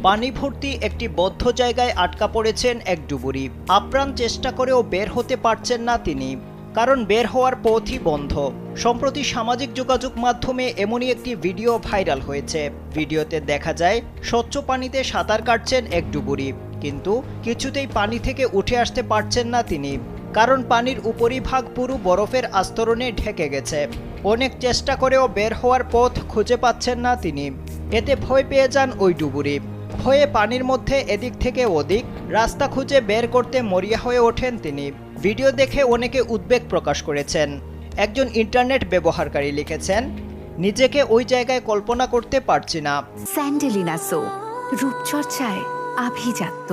পানি ভর্তি একটি বদ্ধ জায়গায় আটকা পড়েছেন এক ডুবুরি। আপ্রাণ চেষ্টা করেও বের হতে পারছেন না তিনি, কারণ বের হওয়ার পথই বন্ধ। সম্প্রতি সামাজিক যোগাযোগ মাধ্যমে এমনই একটি ভিডিও ভাইরাল হয়েছে। ভিডিওতে দেখা যায় স্বচ্ছ পানিতে সাঁতার কাটছেন এক ডুবুরি, কিন্তু কিছুতেই পানি থেকে উঠে আসতে পারছেন না তিনি, কারণ পানির উপরিভাগ পুরো বরফের আস্তরণে ঢেকে গেছে। অনেক চেষ্টা করেও বের হওয়ার পথ খুঁজে পাচ্ছেন না তিনি। এতে ভয় পেয়ে যান ওই ডুবুরি। ভয়ে পানির মধ্যে এদিক থেকে ওদিক রাস্তা খুঁজে বের করতে মরিয়া হয়ে ওঠেন তিনি। ভিডিও দেখে অনেকে উদ্বেগ প্রকাশ করেছেন। একজন ইন্টারনেট ব্যবহারকারী লিখেছেন, নিজেকে ওই জায়গায় কল্পনা করতে পারছি না। স্যান্ডেলিনা সো, রূপচর্চায় আভিজাত্য।